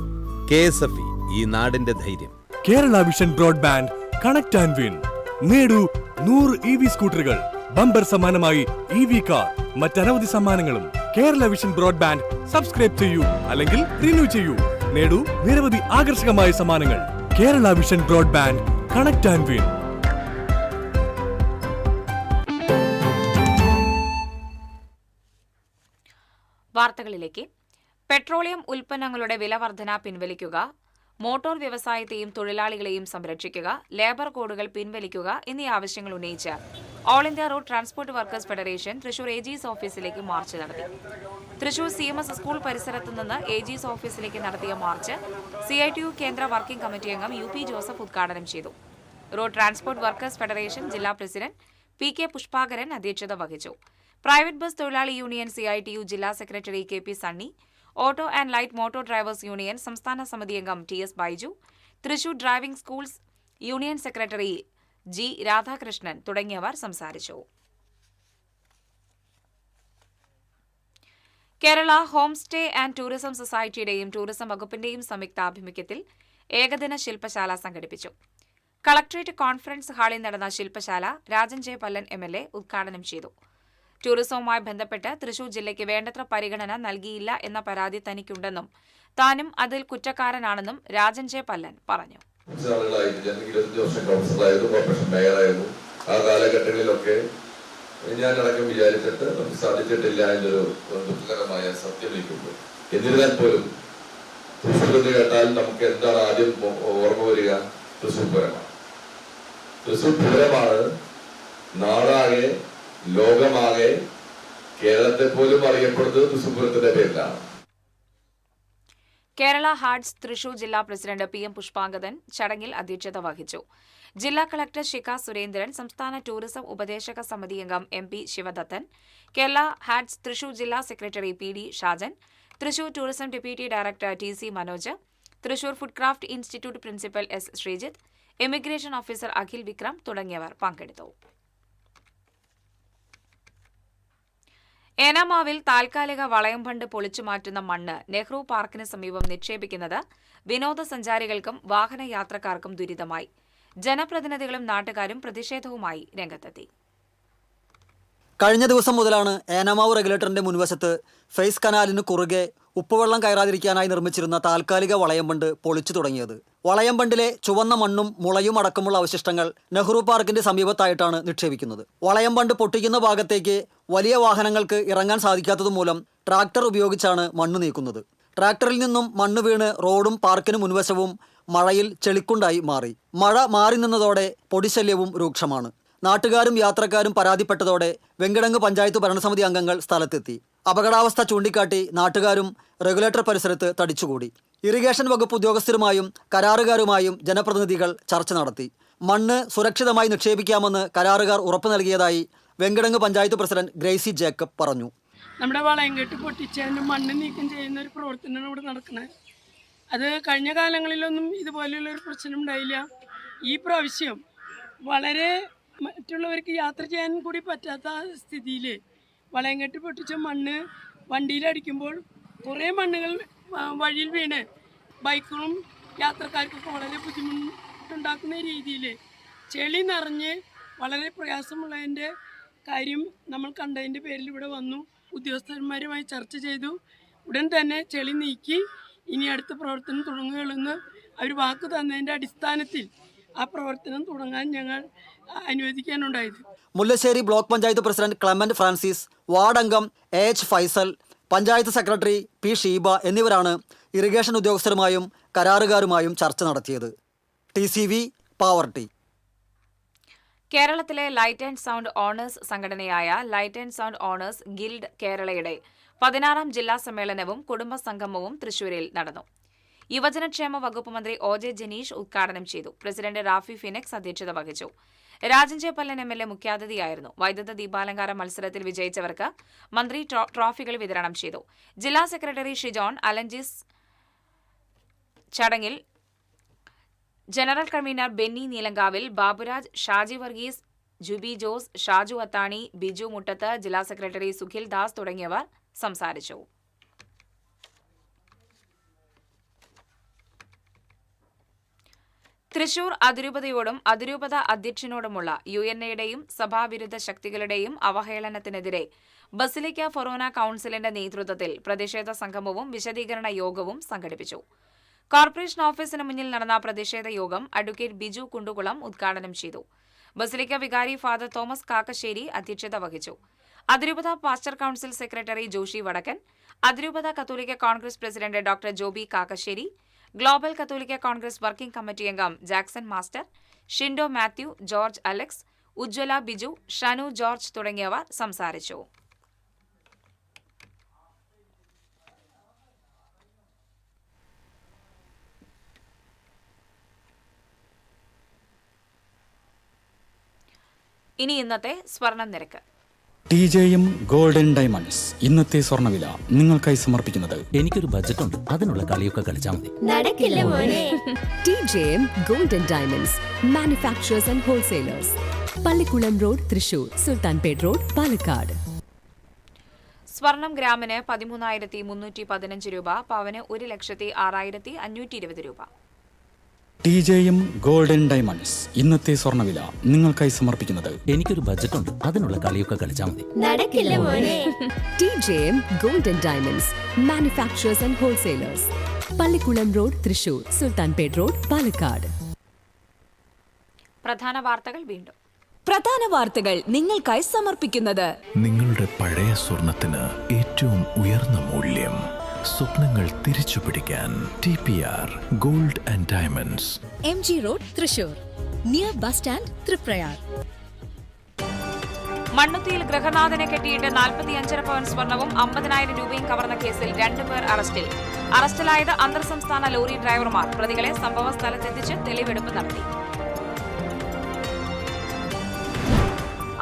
KSFE, ഈ നാടിന്റെ ധൈര്യം. Kerala vision broadband, connect and win. നേടൂ 100 EV സ്കൂട്ടറുകൾ, ബമ്പർ സമ്മാനമായി EV കാർ, മറ്റനവധി സമ്മാനങ്ങളും. കേരള വിഷൻ ബ്രോഡ്ബാൻഡ് സബ്സ്ക്രൈബ് ചെയ്യൂ, അല്ലെങ്കിൽ റിന്യൂ ചെയ്യൂ. നേടൂ നിരവധി ആകർഷകമായ സമ്മാനങ്ങൾ. Kerala vision broadband, connect and win. വാർത്തകളിലേക്ക്. പെട്രോളിയം ഉൽപ്പന്നങ്ങളുടെ വില വർധന പിൻവലിക്കുക, മോട്ടോർ വ്യവസായത്തെയും തൊഴിലാളികളെയും സംരക്ഷിക്കുക, ലേബർ കോഡുകൾ പിൻവലിക്കുക എന്നീ ആവശ്യങ്ങൾ ഉന്നയിച്ച് all India road transport workers federation Thrissur AG's ഓഫീസിലേക്ക് മാർച്ച് നടത്തി. തൃശൂർ CMS സ്കൂൾ പരിസരത്ത് നിന്ന് AG's ഓഫീസിലേക്ക് നടത്തിയ മാർച്ച് CITU കേന്ദ്ര വർക്കിംഗ് കമ്മിറ്റി അംഗം UP ജോസഫ് ഉദ്ഘാടനം ചെയ്തു. റോഡ് ട്രാൻസ്പോർട്ട് വർക്കേഴ്സ് ഫെഡറേഷൻ ജില്ലാ പ്രസിഡന്റ് PK പുഷ്പാകരൻ അധ്യക്ഷത വഹിച്ചു. പ്രൈവറ്റ് ബസ് തൊഴിലാളി യൂണിയൻ CITU ജില്ലാ secretary KP Sunny, auto and light motor drivers union സംസ്ഥാന സമിതി അംഗം T S. Baiju, Thrissur driving schools union secretary G. Radhakrishnan തുടങ്ങിയവർ സംസാരിച്ചു. Kerala home stay and tourism സൊസൈറ്റിയുടെയും ടൂറിസം വകുപ്പിന്റെയും സംയുക്താഭിമുഖ്യത്തിൽ ഏകദിന ശില്പശാല സംഘടിപ്പിച്ചു. കളക്ടറേറ്റ് കോൺഫറൻസ് ഹാളിൽ നടന്ന ശില്പശാല രാജൻ ജെ പല്ലൻ എം.എൽ.എ. ഉദ്ഘാടനം ചെയ്തു. ടൂറിസവുമായി ബന്ധപ്പെട്ട് തൃശൂർ ജില്ലയ്ക്ക് വേണ്ടത്ര പരിഗണന നൽകിയില്ല എന്ന പരാതി തനിക്കുണ്ടെന്നും താനും അതിൽ കുറ്റക്കാരനാണെന്നും രാജൻ ജെ പല്ലൻ പറഞ്ഞു. ആ കാലഘട്ടങ്ങളിലൊക്കെ ഞാനടക്കം വിചാരിച്ചിട്ട് നമുക്ക് സാധിച്ചിട്ടില്ല എന്നൊരു ദുഃഖകരമായ സത്യം എനിക്കുണ്ട്. എന്നിരുന്നാൽ പോലും തൃശ്ശൂർ എന്ന് കേട്ടാൽ നമുക്ക് എന്താണ് ആദ്യം ഓർമ്മ വരിക? തൃശ്ശൂർ പൂരമാണ്. തൃശ്ശൂർ പൂരമാണ് നാടാകെ ലോകമാകെ കേരളത്തെ പോലും അറിയപ്പെടുന്നത് തൃശ്ശൂർ പൂരത്തിന്റെ പേരിലാണ്. കേരള ഹാർട്സ് തൃശൂർ ജില്ലാ പ്രസിഡന്റ് പി.എം. പുഷ്പാങ്കദൻ ചടങ്ങിൽ അധ്യക്ഷത വഹിച്ചു. ജില്ലാ കളക്ടർ ശിഖ സുരേന്ദ്രൻ, സംസ്ഥാന ടൂറിസം ഉപദേശക സമിതി അംഗം എം.പി. ശിവദത്തൻ, കേരള ഹാർട്സ് തൃശൂർ ജില്ലാ secretary P D. Shajan, Thrissur tourism deputy director T C. Manoj, Thrissur food craft institute principal S. Sreejith, immigration officer Akhil Vikram തുടങ്ങിയവർ പങ്കെടുത്തു. ഏനാമാവിൽ താൽക്കാലിക വളയം ഫണ്ട് പൊളിച്ചുമാറ്റുന്ന മണ്ണ് നെഹ്റു പാർക്കിന് സമീപം നിക്ഷേപിക്കുന്നത് വിനോദസഞ്ചാരികൾക്കും വാഹനയാത്രക്കാർക്കും ദുരിതമായി. ജനപ്രതിനിധികളും നാട്ടുകാരും പ്രതിഷേധവുമായി രംഗത്തെത്തി. കഴിഞ്ഞ ദിവസം മുതലാണ് ഏനാമാവ് റെഗുലേറ്ററിന്റെ മുൻവശത്ത് ഫേസ് കനാലിന് കുറുകെ ഉപ്പുവെള്ളം കയറാതിരിക്കാനായി നിർമ്മിച്ചിരുന്ന താൽക്കാലിക വളയം ബണ്ട് പൊളിച്ചു തുടങ്ങിയത്. വളയം ബണ്ടിലെ ചുവന്ന മണ്ണും മുളയും അടക്കമുള്ള അവശിഷ്ടങ്ങൾ നെഹ്റു പാർക്കിന്റെ സമീപത്തായിട്ടാണ് നിക്ഷേപിക്കുന്നത്. വളയം ബണ്ട് പൊട്ടിക്കുന്ന ഭാഗത്തേക്ക് വലിയ വാഹനങ്ങൾക്ക് ഇറങ്ങാൻ സാധിക്കാത്തതുമൂലം ട്രാക്ടർ ഉപയോഗിച്ചാണ് മണ്ണ് നീക്കുന്നത്. ട്രാക്ടറിൽ നിന്നും മണ്ണ് വീണ് റോഡും പാർക്കിന് മുൻവശവും മഴയിൽ ചെളിക്കുണ്ടായി മാറി. മഴ മാറി നിന്നതോടെ പൊടിശല്യവും രൂക്ഷമാണ്. നാട്ടുകാരും യാത്രക്കാരും പരാതിപ്പെട്ടതോടെ വെങ്കിടങ്ങ് പഞ്ചായത്ത് ഭരണസമിതി അംഗങ്ങൾ സ്ഥലത്തെത്തി. അപകടാവസ്ഥ ചൂണ്ടിക്കാട്ടി നാട്ടുകാരും റെഗുലേറ്റർ പരിസരത്ത് തടിച്ചുകൂടി. ഇറിഗേഷൻ വകുപ്പ് ഉദ്യോഗസ്ഥരുമായും കരാറുകാരുമായും ജനപ്രതിനിധികൾ ചർച്ച നടത്തി. മണ്ണ് സുരക്ഷിതമായി നിക്ഷേപിക്കാമെന്ന് കരാറുകാർ ഉറപ്പു നൽകിയതായി Venkitangu panchayat president Gracy Jacob പറഞ്ഞു. നമ്മുടെ വളയം കെട്ടി പൊട്ടിച്ചതിൻ്റെ മണ്ണ് നീക്കം ചെയ്യുന്ന ഒരു പ്രവർത്തനമാണ് ഇവിടെ നടക്കുന്നത്. അത് കഴിഞ്ഞ കാലങ്ങളിലൊന്നും ഇതുപോലെയുള്ളൊരു പ്രശ്നം ഉണ്ടായില്ല. ഈ പ്രാവശ്യം വളരെ മറ്റുള്ളവർക്ക് യാത്ര ചെയ്യാൻ കൂടി പറ്റാത്ത സ്ഥിതിയിൽ വളയം കെട്ടി പൊട്ടിച്ച മണ്ണ് വണ്ടിയിലടിക്കുമ്പോൾ കുറേ മണ്ണുകൾ വഴിയിൽ വീണ് ബൈക്കുകളും യാത്രക്കാർക്കൊക്കെ വളരെ ബുദ്ധിമുട്ടുണ്ടാക്കുന്ന രീതിയിൽ ചെളി നിറഞ്ഞ് വളരെ പ്രയാസമുള്ളതിൻ്റെ കാര്യം നമ്മൾ കണ്ടതിൻ്റെ പേരിൽ ഇവിടെ വന്നു. ഉദ്യോഗസ്ഥന്മാരുമായി ചർച്ച ചെയ്തു. ഉടൻ തന്നെ ചെളി നീക്കി ഇനി അടുത്ത പ്രവർത്തനം തുടങ്ങുകയുള്ളെന്ന് അവർ വാക്ക് തന്നതിൻ്റെ അടിസ്ഥാനത്തിൽ ആ പ്രവർത്തനം തുടങ്ങാൻ ഞങ്ങൾ അനുവദിക്കാനുണ്ടായത്. Mullassery block panchayat president Clement Francis, ward അംഗം H Faizal, panchayat secretary P Sheeba എന്നിവരാണ് ഇറിഗേഷൻ ഉദ്യോഗസ്ഥരുമായും കരാറുകാരുമായും ചർച്ച നടത്തിയത്. TCV poverty. കേരളത്തിലെ ലൈറ്റ് ആൻഡ് സൗണ്ട് ഓണേഴ്സ് സംഘടനയായ light and sound owners guild കേരളയുടെ 16ാം ജില്ലാ സമ്മേളനവും കുടുംബ സംഗമവും തൃശൂരിൽ നടന്നു. യുവജനക്ഷേമ വകുപ്പ് മന്ത്രി OJ ജനീഷ് ഉദ്ഘാടനം ചെയ്തു. പ്രസിഡന്റ് റാഫി ഫിനിക്സ് അധ്യക്ഷത വഹിച്ചു. Rajan J Pallan M L A. മുഖ്യാതിഥിയായിരുന്നു. വൈദ്യുത ദീപാലങ്കാര മത്സരത്തിൽ വിജയിച്ചവർക്ക് മന്ത്രി ട്രോഫികൾ വിതരണം ചെയ്തു. ജില്ലാ സെക്രട്ടറി ഷിജോൺ അലഞ്ചിസ് ചടങ്ങിൽ ജനറൽ കൺവീനർ ബെന്നി നീലങ്കാവിൽ, ബാബുരാജ്, ഷാജി വർഗീസ്, ജുബി ജോസ്, ഷാജു അത്താണി, ബിജു മുട്ടത്ത്, ജില്ലാ സെക്രട്ടറി സുഖിൽ ദാസ് തുടങ്ങിയവർ സംസാരിച്ചു. തൃശൂർ അതിരൂപതയോടും അതിരൂപത അധ്യക്ഷനോടുമുള്ള UNA-യുടെയും സഭാവിരുദ്ധ ശക്തികളുടെയും അവഹേളനത്തിനെതിരെ ബസിലിക്ക ഫൊറോന കൌൺസിലിന്റെ നേതൃത്വത്തിൽ പ്രതിഷേധ സംഗമവും വിശദീകരണ യോഗവും സംഘടിപ്പിച്ചു. കോർപ്പറേഷൻ ഓഫീസിന് മുന്നിൽ നടന്ന പ്രതിഷേധ യോഗം അഡ്വക്കേറ്റ് ബിജു കുണ്ടുകുളം ഉദ്ഘാടനം ചെയ്തു. ബസിലിക്ക വികാരി ഫാദർ തോമസ് കാക്കശ്ശേരി അധ്യക്ഷത വഹിച്ചു. അതിരൂപത pastor council secretary Joshi Vadakkan, അതിരൂപത കത്തോലിക്ക congress president doctor Joby Kakkassery, global കത്തോലിക്ക കോൺഗ്രസ് വർക്കിംഗ് കമ്മിറ്റി അംഗം ജാക്സൺ മാസ്റ്റർ, ഷിൻഡോ മാത്യു, ജോർജ് അലക്സ്, ഉജ്ജ്വല ബിജു, ഷനു ജോർജ് തുടങ്ങിയവർ സംസാരിച്ചു. ഇനി ഇന്നത്തെ സ്വർണം നിരക്ക്. TJM ഗോൾഡൻ ഡയമണ്ട്സ് ഇന്നത്തെ സ്വർണ്ണവില നിങ്ങൾക്കായി സമർപ്പിക്കുന്നത് എനിക്കൊരു ബജറ്റ് ഉണ്ട്, അതിനുള്ള കളിയൊക്കെ കളിച്ചാൽ മതി. നടക്കില്ല മോനെ. TJM golden diamonds manufacturers and wholesalers, Pallikkulam road, Thrissur, Sultanpet road, Palakkad. സ്വർണം ഗ്രാമിന് 13,315 രൂപ, പവന് 1,06,520 രൂപ. TJM ഗോൾഡൻ ഡയമണ്ട്സ് ഇന്നത്തെ സ്വർണ്ണവില നിങ്ങൾക്കായി സമർപ്പിക്കുന്നത് എനിക്കൊരു ബജറ്റ് ഉണ്ട്, അതിനുള്ള കളിയൊക്കെ കളിച്ചാൽ മതി. നടക്കില്ല മോനെ. TJM golden diamonds manufacturers and wholesalers, Pallikkulam road, Thrissur, Sultanpet road, Palakkad. പ്രധാന വാർത്തകൾ വീണ്ടും. പ്രധാന വാർത്തകൾ നിങ്ങൾക്കായി സമർപ്പിക്കുന്നത് നിങ്ങളുടെ പഴയ സ്വർണത്തിന് ഏറ്റവും ഉയർന്ന മൂല്യം. സ്വപ്നങ്ങൾ തിരിച്ചു പിടിക്കാൻ TPR gold and diamonds, MG road, Thrissur, near bus stand, Triprayar. മണ്ണുത്തിയിൽ ഗൃഹനാഥനെ കെട്ടിയിട്ട് 45 പവൻ സ്വർണവും 50,000 രൂപയും കവർന്ന കേസിൽ 2 പേർ അറസ്റ്റിൽ. അറസ്റ്റിലായത് അന്തർ സംസ്ഥാന ലോറി ഡ്രൈവർമാർ. പ്രതികളെ സംഭവ സ്ഥലത്തെത്തിച്ച് തെളിവെടുപ്പ് നടത്തി.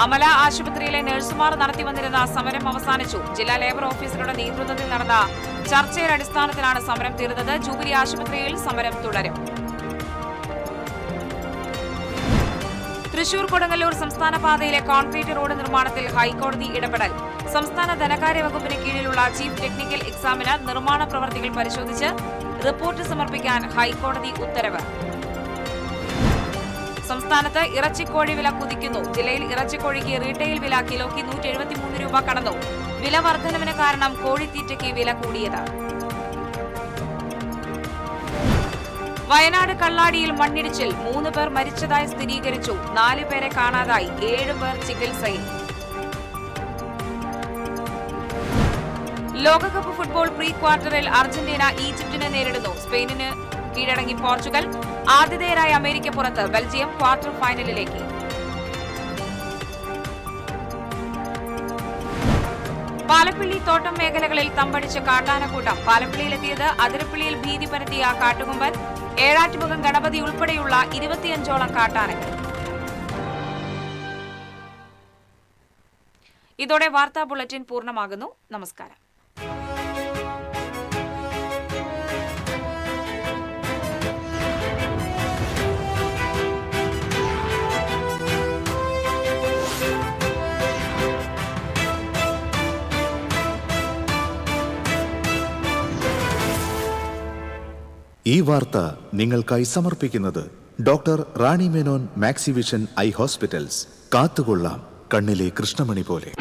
അമല ആശുപത്രിയിലെ നഴ്സുമാർ നടത്തിവന്നിരുന്ന സമരം അവസാനിച്ചു. ജില്ലാ ലേബർ ഓഫീസറുടെ നേതൃത്വത്തിൽ നടന്ന ചർച്ചയുടെ അടിസ്ഥാനത്തിലാണ് സമരം തീർന്നത്. ജൂബിലി ആശുപത്രിയിൽ സമരം തുടരും. തൃശൂർ കൊടുങ്ങല്ലൂർ സംസ്ഥാന പാതയിലെ കോൺക്രീറ്റ് റോഡ് നിർമ്മാണത്തിൽ ഹൈക്കോടതി ഇടപെടൽ. സംസ്ഥാന ധനകാര്യ വകുപ്പിന് കീഴിലുള്ള ചീഫ് ടെക്നിക്കൽ എക്സാമിനർ നിർമ്മാണ പ്രവർത്തികൾ പരിശോധിച്ച് റിപ്പോർട്ട് സമർപ്പിക്കാൻ ഹൈക്കോടതി ഉത്തരവ്. സംസ്ഥാനത്ത് ഇറച്ചിക്കോഴി വില കുതിക്കുന്നു. ജില്ലയിൽ ഇറച്ചിക്കോഴിക്ക് റീറ്റെയിൽ വില കിലോയ്ക്ക് 173 രൂപ കടന്നു. വില വർധനവിന് കാരണം കോഴിത്തീറ്റയ്ക്ക് വില കൂടിയത്. വയനാട് കള്ളാടിയിൽ മണ്ണിടിച്ചിൽ, 3 പേർ മരിച്ചതായി സ്ഥിരീകരിച്ചു. 4 പേരെ കാണാതായി, 7 പേർ ചികിത്സയിൽ. ലോകകപ്പ് ഫുട്ബോൾ പ്രീ ക്വാർട്ടറിൽ അർജന്റീന ഈജിപ്തിനെ നേരിടുന്നു. സ്പെയിനിന് കീഴടങ്ങി പോർച്ചുഗൽ. ആതിഥേയരായ അമേരിക്ക പുറത്ത്. ബെൽജിയം ക്വാർട്ടർ ഫൈനലിലേക്ക്. പാലപ്പിള്ളി തോട്ടം മേഖലകളിൽ തമ്പടിച്ച് കാട്ടാനക്കൂട്ടം. പാലപ്പിള്ളിയിലെത്തിയത് അതിരപ്പിള്ളിയിൽ ഭീതി പരത്തിയ കാട്ടുകൊമ്പൻ. ഏഴാറ്റുമുഖം ഗണപതി ഉൾപ്പെടെയുള്ള 25ഓളം കാട്ടാനകൾ. ഇതോടെ വാർത്താ ബുള്ളറ്റിൻ പൂർണ്ണമാകുന്നു. നമസ്കാരം. ഈ വാർത്ത നിങ്ങൾക്കായി സമർപ്പിക്കുന്നത് doctor Rani Menon Maxivision I hospitals. കാത്തുകൊള്ളാം കണ്ണിലെ കൃഷ്ണമണി പോലെ.